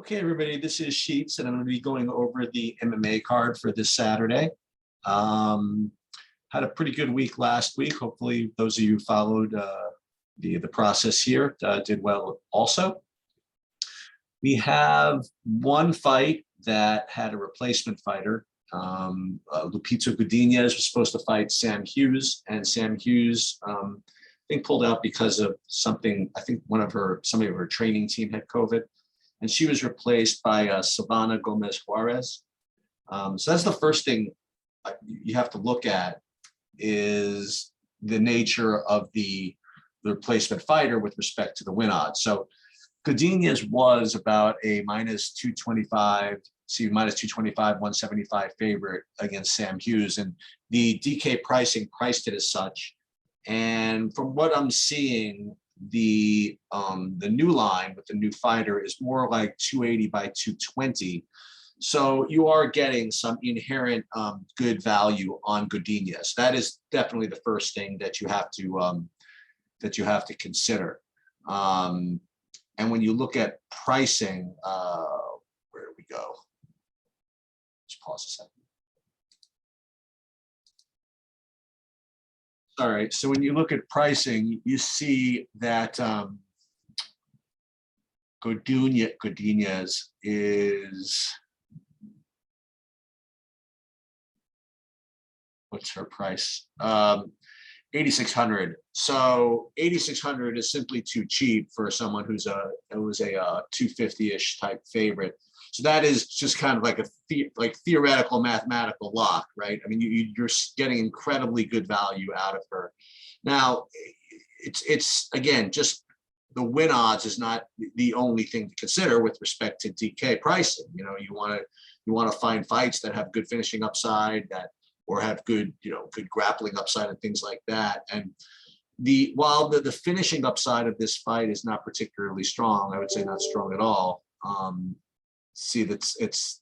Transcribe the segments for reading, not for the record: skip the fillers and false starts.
Okay, everybody, this is Sheets, and I'm going to be going over the MMA card for this Saturday. Had a pretty good week last week. Hopefully, those of you who followed the process here did well also. We have one fight that had a replacement fighter. Lupita Godinez was supposed to fight Sam Hughes, and Sam Hughes, I think, pulled out because of something. I think somebody of her training team had COVID. And she was replaced by Silvana Gomez Juarez. So that's the first thing you have to look at is the nature of the replacement fighter with respect to the win odds. So Godinez was about a minus 225, minus 225, 175 favorite against Sam Hughes. And the DK pricing priced it as such. And from what I'm seeing, the new line with the new fighter is more like 280 by 220. So you are getting some inherent good value on Godinez. That is definitely the first thing that you have to consider. And when you look at pricing, where do we go? Just pause a second. All right, so when you look at pricing, you see that Godinez is, what's her price? 8,600. So 8,600 is simply too cheap for someone who's a 250-ish type favorite. So that is just kind of like a theoretical mathematical lock, right? I mean, you're getting incredibly good value out of her. Now, it's again, just the win odds is not the only thing to consider with respect to DK pricing. You know, you want to find fights that have good finishing upside, or have good grappling upside and things like that. And while the finishing upside of this fight is not particularly strong, I would say not strong at all. See that it's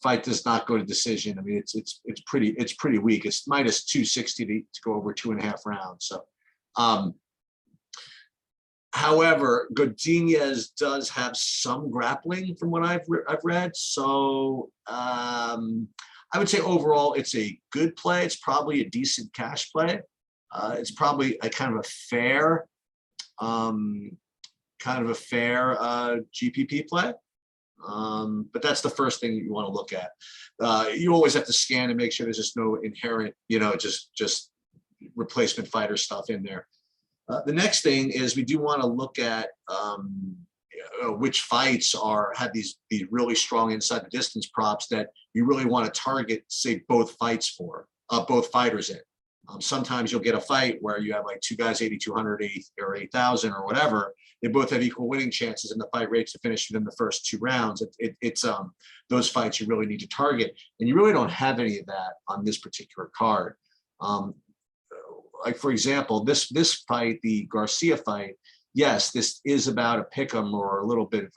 fight does not go to decision. I mean, it's pretty weak. It's minus 260 to go over 2.5 rounds. So, however, Godinez does have some grappling from what I've read. So I would say overall it's a good play. It's probably a decent cash play. It's probably a kind of a fair GPP play. But that's the first thing you want to look at. You always have to scan and make sure there's just no inherent, just replacement fighter stuff in there. The next thing is we do want to look at which fights have these really strong inside the distance props that you really want to target, say, both fighters in. Sometimes you'll get a fight where you have like two guys 8,200 or 8,000 or whatever. They both have equal winning chances, and the fight rates to finish within the first 2 rounds. It's those fights you really need to target, and you really don't have any of that on this particular card. Like for example, this fight, the Garcia fight. Yes, this is about a pick'em or a little bit of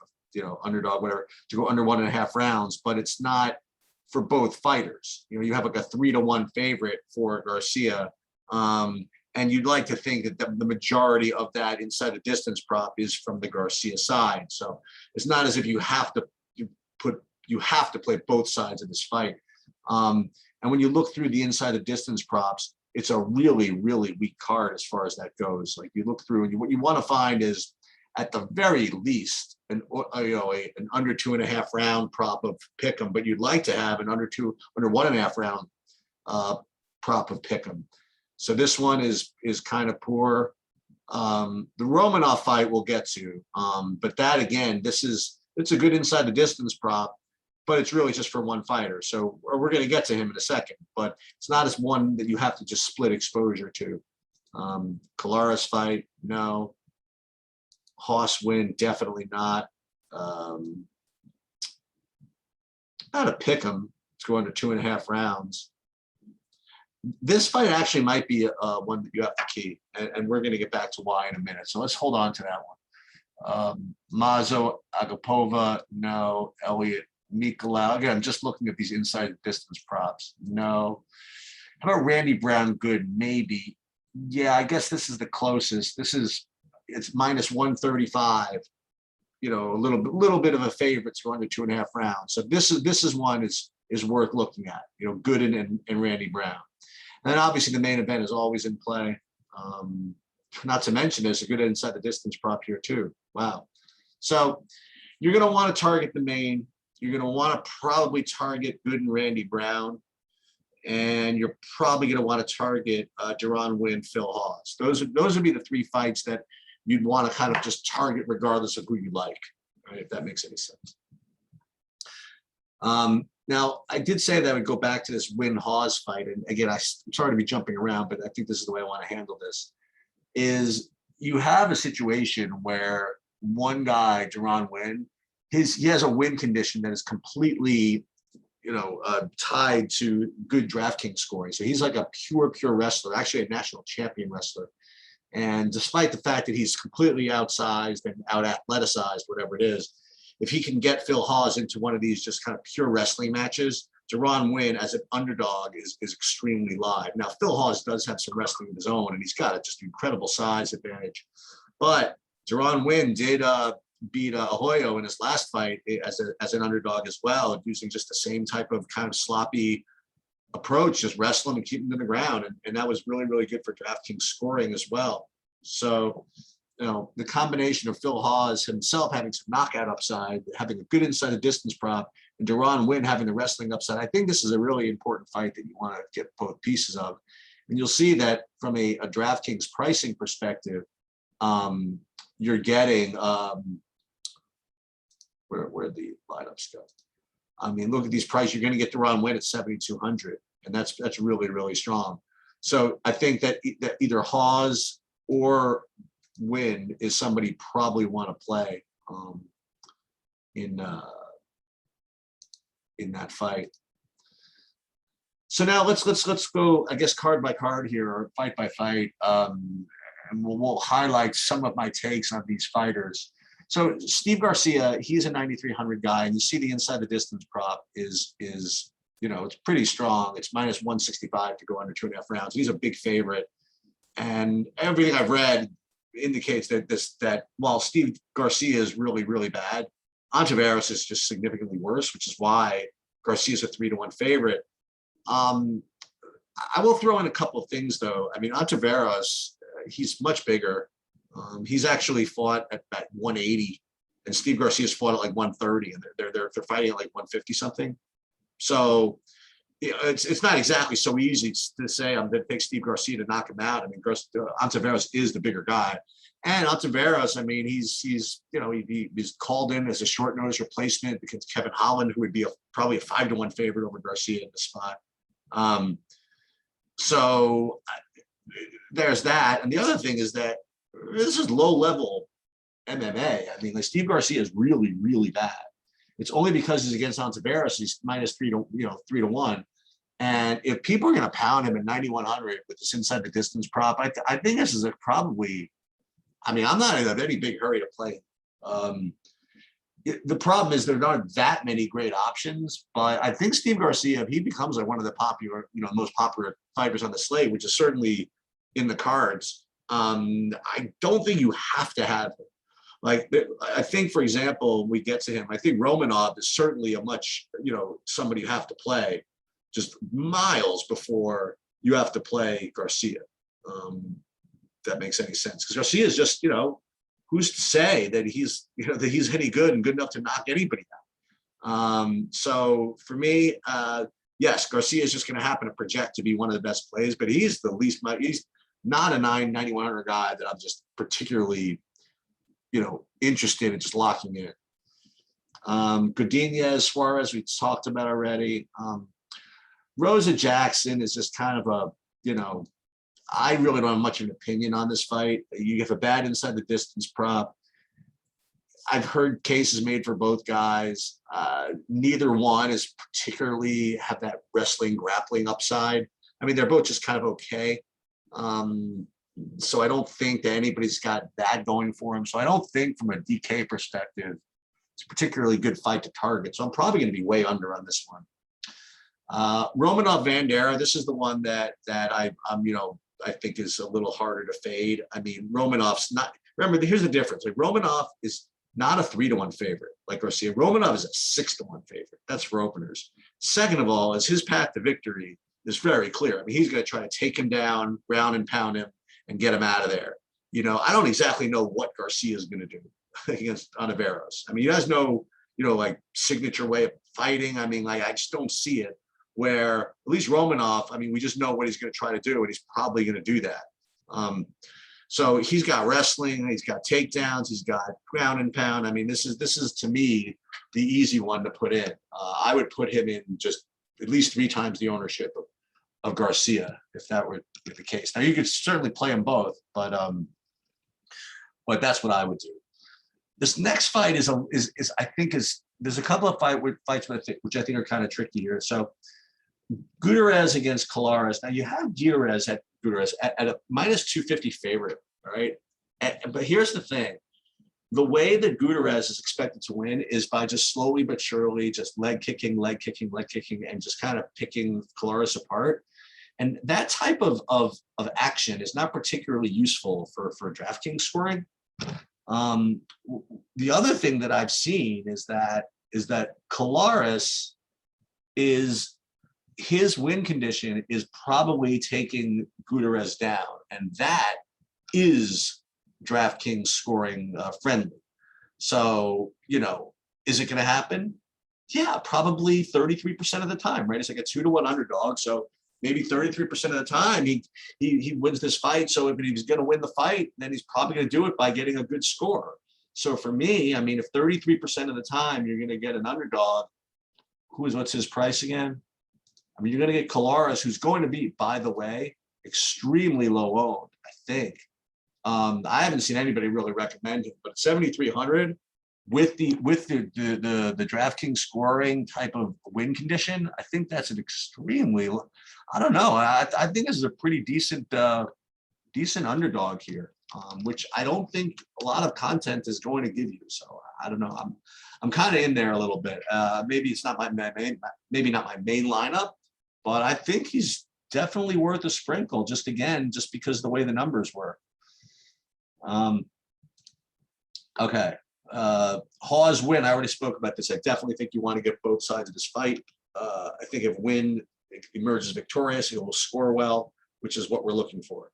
underdog, whatever, to go under 1.5 rounds, but it's not for both fighters. You have like a 3-to-1 favorite for Garcia. And you'd like to think that the majority of that inside the distance prop is from the Garcia side. So it's not as if you have to play both sides of this fight. And when you look through the inside the distance props, it's a really, really weak card as far as that goes. Like you look through, and what you want to find is, at the very least, an under 2.5 round prop of pick'em, but you'd like to have an under 1.5 round prop of pick'em. So this one is kind of poor. The Romanov fight we'll get to, but that again, it's a good inside the distance prop, but it's really just for one fighter. So we're going to get to him in a second, but it's not as one that you have to just split exposure to. Kolaris fight, no. Haas win, definitely not. Not a pick'em to go under 2.5 rounds. This fight actually might be one that you have to key, and we're going to get back to why in a minute. So let's hold on to that one. Mazo Agapova, no. Elliot Mikolau. Again, I'm just looking at these inside distance props. No. How about Randy Brown? Good, maybe. Yeah, I guess this is the closest. It's minus 135 a little bit of a favorite to under 2.5 rounds. So this is one is worth looking at. Gooden and Randy Brown. And then obviously the main event is always in play. Not to mention there's a good inside the distance prop here too. Wow. So you're going to want to target the main. You're going to want to probably target Gooden, Randy Brown. And you're probably going to want to target Deron Winn, Phil Hawes. Those would be the 3 fights that you'd want to kind of just target regardless of who you like, right? If that makes any sense. Now, I did say that I would go back to this Winn Hawes fight. And again, I'm sorry to be jumping around, but I think this is the way I want to handle this, is you have a situation where one guy, Deron Winn, he has a win condition that is completely tied to good DraftKings scoring. So he's like a pure wrestler, actually a national champion wrestler. And despite the fact that he's completely outsized and out athleticized, whatever it is, if he can get Phil Hawes into one of these just kind of pure wrestling matches, Deron Winn as an underdog is extremely live. Now, Phil Hawes does have some wrestling of his own, and he's got a just incredible size advantage. But Deron Winn did beat Ahoyo in his last fight as an underdog as well, using just the same type of kind of sloppy approach, just wrestling and keeping him to the ground. And that was really, really good for DraftKings scoring as well. So, the combination of Phil Hawes himself having some knockout upside, having a good inside the distance prop, and Deron Winn having the wrestling upside, I think this is a really important fight that you want to get both pieces of. And you'll see that from a DraftKings pricing perspective, you're getting where the lineups go. I mean, look at these prices. You're going to get Deron Winn at 7,200, and that's really, really strong. So I think that either Hawes or Winn is somebody you probably want to play in that fight. So now let's go, I guess, card by card here, or fight by fight, and we'll highlight some of my takes on these fighters. So Steve Garcia, he's a 9,300 guy, and you see the inside the distance prop is it's pretty strong. It's minus 165 to go under 2.5 rounds. He's a big favorite, and everything I've read indicates that while Steve Garcia is really, really bad, Ontiveros is just significantly worse, which is why Garcia is a 3-1 favorite. I will throw in a couple of things though. I mean, Ontiveros, he's much bigger. He's actually fought at 180, and Steve Garcia's fought at like 130, and they're fighting at like 150 something. So it's not exactly so easy to say I'm going to pick Steve Garcia to knock him out. I mean, Ontiveros is the bigger guy, and Ontiveros, I mean, he's called in as a short notice replacement against Kevin Holland, who would be probably a 5-1 favorite over Garcia in the spot. So there's that, and the other thing is that this is low-level MMA. I mean, like Steve Garcia is really, really bad. It's only because he's against Ontiveros, he's minus 3-1. And if people are going to pound him at 9,100 with this inside the distance prop, I think this is probably. I mean, I'm not in any big hurry to play. The problem is there aren't that many great options, but I think Steve Garcia, if he becomes like one of the popular, most popular fighters on the slate, which is certainly in the cards. I don't think you have to have him. Like, I think, for example, we get to him, I think Romanov is certainly a much, somebody you have to play just miles before you have to play Garcia. If that makes any sense. Because Garcia is just, who's to say that he's, that he's any good and good enough to knock anybody out? So for me, yes, Garcia is just going to happen to project to be one of the best plays, but he's not a 9,100 guy that I'm just particularly, interested in just locking in. Godinez, Suarez, we talked about already. Rosa Jackson is just kind of a, I really don't have much of an opinion on this fight. You have a bad inside the distance prop. I've heard cases made for both guys. Neither one is particularly have that wrestling grappling upside. I mean, they're both just kind of okay. So I don't think that anybody's got that going for him. So I don't think from a DK perspective, it's a particularly good fight to target. So I'm probably going to be way under on this one. Romanov Vandera, this is the one that I think is a little harder to fade. I mean, Romanov's not, remember, here's the difference. Like Romanov is not a 3-1 favorite like Garcia. Romanov is a 6-1 favorite. That's for openers. Second of all, is his path to victory is very clear. I mean, he's going to try to take him down, ground and pound him, and get him out of there. You know, I don't exactly know what Garcia is going to do against Ontiveros. I mean, he has no, you know, like signature way of fighting. I mean, like, I just don't see it. Where at least Romanov, I mean, we just know what he's going to try to do, and he's probably going to do that. So he's got wrestling, he's got takedowns, he's got ground and pound. I mean, this is to me the easy one to put in. I would put him in just at least 3 times the ownership of Garcia if that were the case. Now you could certainly play them both, but that's what I would do. This next fight is I think there's a couple of fights which I think are kind of tricky here. So Guterres against Kolaris. Now you have Guterres at a minus 250 favorite, all right? But here's the thing. The way that Guterres is expected to win is by just slowly but surely just leg kicking, and just kind of picking Kolaris apart. And that type of action is not particularly useful for DraftKings scoring. The other thing that I've seen is that Kolaris his win condition is probably taking Guterres down, and that is DraftKings scoring friendly. So, you know, is it going to happen? Yeah, probably 33% of the time, right? It's like a 2-1 underdog. So maybe 33% of the time he wins this fight. So if he's going to win the fight, then he's probably going to do it by getting a good score. So for me, I mean, if 33% of the time you're going to get an underdog, what's his price again? I mean, you're going to get Kolaris, who's going to be, by the way, extremely low owned, I think. I haven't seen anybody really recommend him, but 7,300 with the DraftKings scoring type of win condition, I think that's an extremely, I don't know. I think this is a pretty decent underdog here, which I don't think a lot of content is going to give you. So I don't know. I'm kind of in there a little bit. Maybe it's not maybe not my main lineup, but I think he's definitely worth a sprinkle. Just because of the way the numbers were. Okay. Hawes win. I already spoke about this. I definitely think you want to get both sides of this fight. I think if Win emerges victorious, he will score well, which is what we're looking for.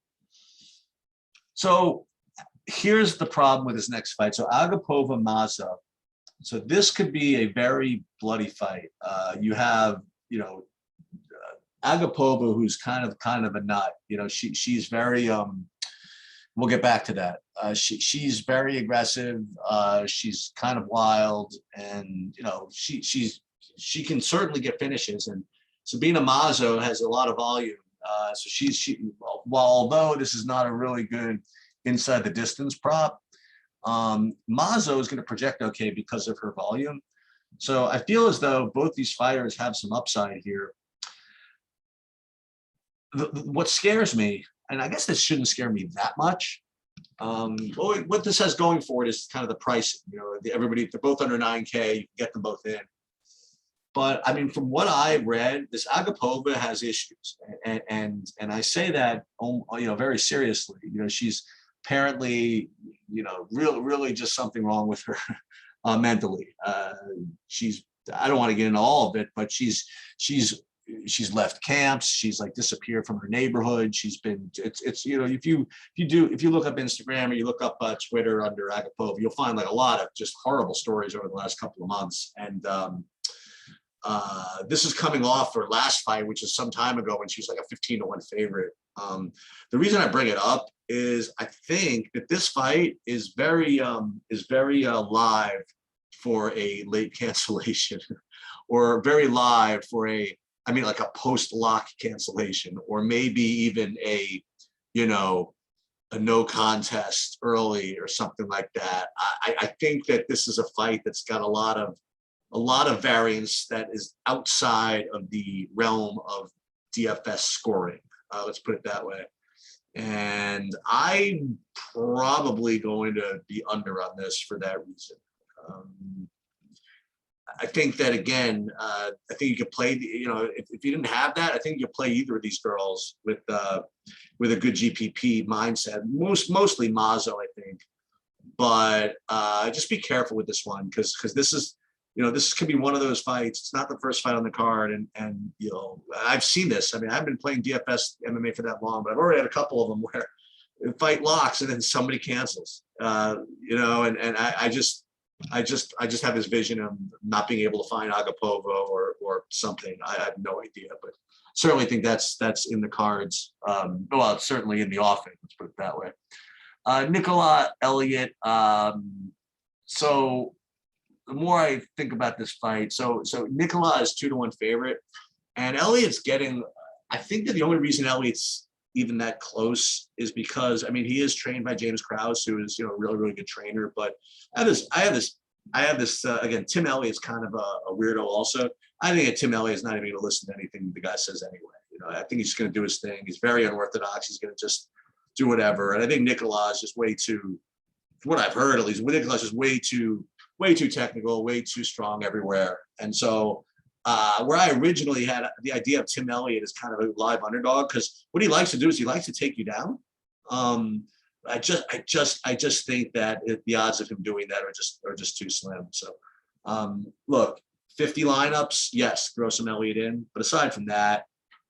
So here's the problem with his next fight. So Agapova Maza. So this could be a very bloody fight. You have, you know, Agapova, who's kind of a nut. You know, she's very we'll get back to that. She's very aggressive. She's kind of wild, and you know, she can certainly get finishes. And Sabina Mazo has a lot of volume. So although this is not a really good inside the distance prop, Mazo is going to project okay because of her volume. So I feel as though both these fighters have some upside here. What scares me, and I guess this shouldn't scare me that much. What this has going for it is kind of the pricing. You know, they're both under 9K. You can get them both in. But I mean, from what I've read, this Agapova has issues, and I say that, you know, very seriously. You know, she's apparently, you know, really just something wrong with her mentally. I don't want to get into all of it, but she's left camps. She's like disappeared from her neighborhood. It's you know, if you look up Instagram or you look up Twitter under Agapova, you'll find like a lot of just horrible stories over the last couple of months. And this is coming off her last fight, which is some time ago when she was like a 15-1 favorite. The reason I bring it up is I think that this fight is very live for a late cancellation, or very live for like a post-lock cancellation, or maybe even a no contest early or something like that. I think that this is a fight that's got a lot of variance that is outside of the realm of DFS scoring. Let's put it that way. And I'm probably going to be under on this for that reason. I think that, again, I think you could play, if you didn't have that, I think you play either of these girls with a good GPP mindset, mostly Mazo, I think. But just be careful with this one because this is, this could be one of those fights. It's not the first fight on the card, and I've seen this. I mean, I've been playing DFS MMA for that long, but I've already had a couple of them where the fight locks and then somebody cancels. And I just have this vision of not being able to find Agapova or something. I have no idea, but certainly think that's in the cards. Well, it's certainly in the offing. Let's put it that way. Nicola Elliott. So the more I think about this fight, so Nicola is 2-1 favorite, and Elliott's getting. I think that the only reason Elliott's even that close is because, I mean, he is trained by James Krause, who is, a really, really good trainer. But I have this again, Tim Elliott's kind of a weirdo also. I think that Tim Elliott's not even going to listen to anything the guy says anyway. I think he's just going to do his thing. He's very unorthodox. He's going to just do whatever. And I think Nicola is just way too, from what I've heard at least, Nicola is just way too technical, way too strong everywhere. And so where I originally had the idea of Tim Elliott as kind of a live underdog, because what he likes to do is he likes to take you down. I just think that the odds of him doing that are just too slim. So look, 50 lineups, yes, throw some Elliott in, but aside from that,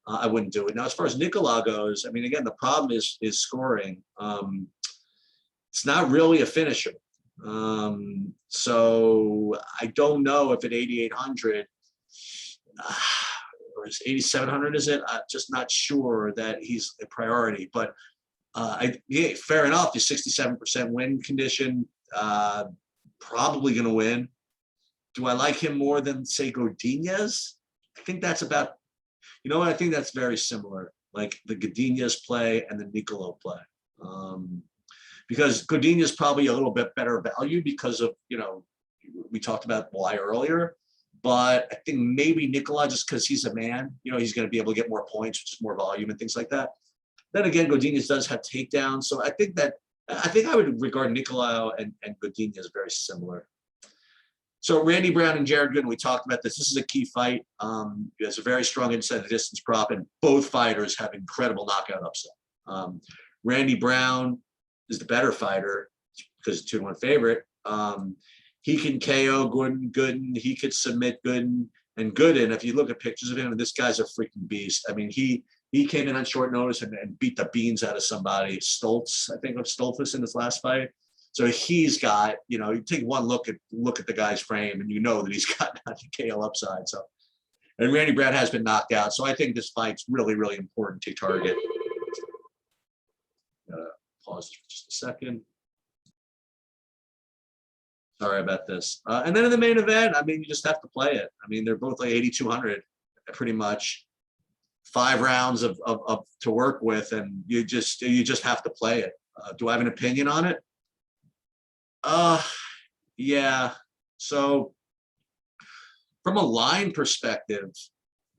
I wouldn't do it. Now, as far as Nicola goes, I mean, again, the problem is scoring. It's not really a finisher. So I don't know if at 8,800 or is 8,700, is it? I'm just not sure that he's a priority. But fair enough. The 67% win condition, probably going to win. Do I like him more than, say, Godinez? I think that's about, I think that's very similar, like the Godinez play and the Nicolo play. Because Godinez is probably a little bit better value because of, we talked about why earlier. But I think maybe Nicola, just because he's a man, he's going to be able to get more points, which is more volume and things like that. Then again, Godinez does have takedowns. So I think I would regard Nicola and Godinez as very similar. So Randy Brown and Jared Gooden, we talked about this. This is a key fight. He has a very strong inside the distance prop, and both fighters have incredible knockout upside. Randy Brown is the better fighter because he's 2-1 favorite. He can KO Gooden. He could submit Gooden. And Gooden, if you look at pictures of him, this guy's a freaking beast. I mean, he came in on short notice and beat the beans out of somebody. Stoltz, I think of Stoltzfus in his last fight. So he's got, you take one look at the guy's frame and that he's got the KO upside. So, and Randy Brown has been knocked out. So I think this fight's really, really important to target. Pause for just a second. Sorry about this. And then in the main event, I mean, you just have to play it. I mean, they're both like 8,200, pretty much. 5 rounds of to work with, and you just have to play it. Do I have an opinion on it? Yeah. So from a line perspective,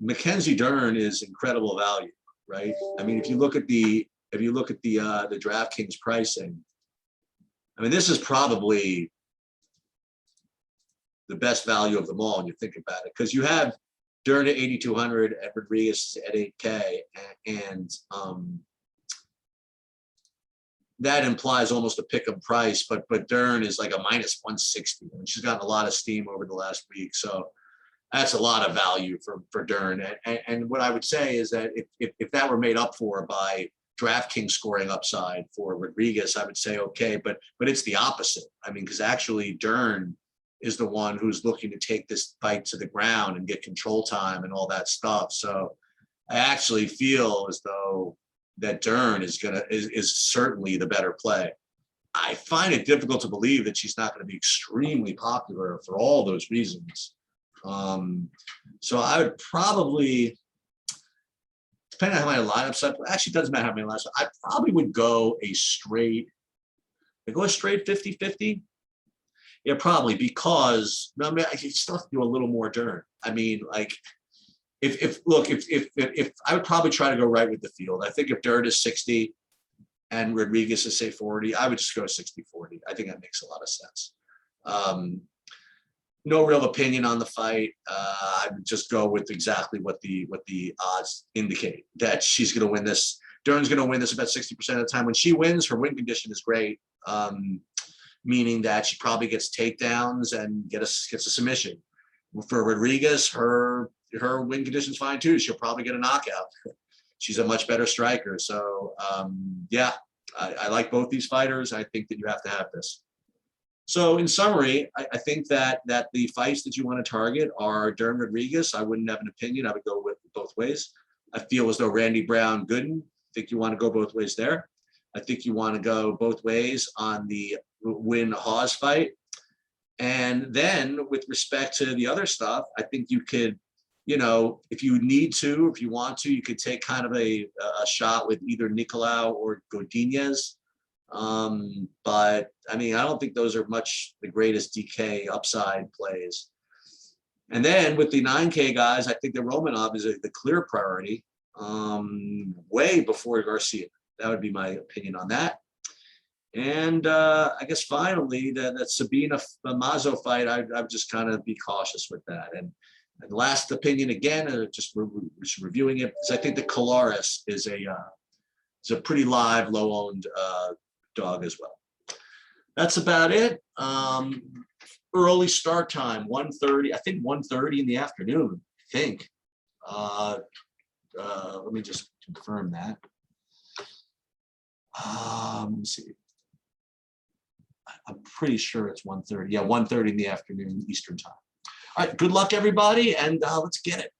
Mackenzie Dern is incredible value, right? I mean, if you look at the DraftKings pricing, I mean, this is probably the best value of them all when you think about it, because you have Dern at 8,200 and Rodriguez at 8K, and that implies almost a pick 'em price, but Dern is like a -160, and she's gotten a lot of steam over the last week, so that's a lot of value for Dern. And what I would say is that if that were made up for by DraftKings scoring upside for Rodriguez, I would say okay, but it's the opposite. I mean, because actually Dern is the one who's looking to take this fight to the ground and get control time and all that stuff. So I actually feel as though that Dern is certainly the better play. I find it difficult to believe that she's not going to be extremely popular for all those reasons. So I would probably, depending on how many lineups actually doesn't matter how many lineups, I probably would go a straight 50-50. Yeah, probably, because I mean, I still have to do a little more Dern. I mean, like, if I would probably try to go right with the field. I think if Dern is 60 and Rodriguez is, say, 40, I would just go 60-40. I think that makes a lot of sense. No real opinion on the fight. I would just go with exactly what the odds indicate, that she's going to win this. Dern's going to win this about 60% of the time. When she wins, her win condition is great. meaning that she probably gets takedowns and gets a submission. For Rodriguez, her win condition's fine too. She'll probably get a knockout. She's a much better striker. So yeah, I like both these fighters. I think that you have to have this. So in summary, I think that the fights that you want to target are Durham Rodriguez. I wouldn't have an opinion. I would go with both ways. I feel as though Randy Brown Gooden. I think you want to go both ways there. I think you want to go both ways on the Win Hawes fight. And then with respect to the other stuff, I think you could, you know, if you need to, if you want to, you could take kind of a shot with either Nicolau or Godinez. But I mean, I don't think those are much the greatest DK upside plays. And then with the 9K guys, I think that Romanov is the clear priority, way before Garcia. That would be my opinion on that. And I guess finally that Sabina Mazo fight, I'd just kind of be cautious with that. And last opinion again, just reviewing it, is I think that Kolaris is a pretty live, low-owned dog as well. That's about it. Early start time, 1:30. I think 1:30 in the afternoon. I think. Let me just confirm that. Let me see. I'm pretty sure it's 1:30. Yeah, 1:30 in the afternoon Eastern time. All right. Good luck, everybody, and let's get it.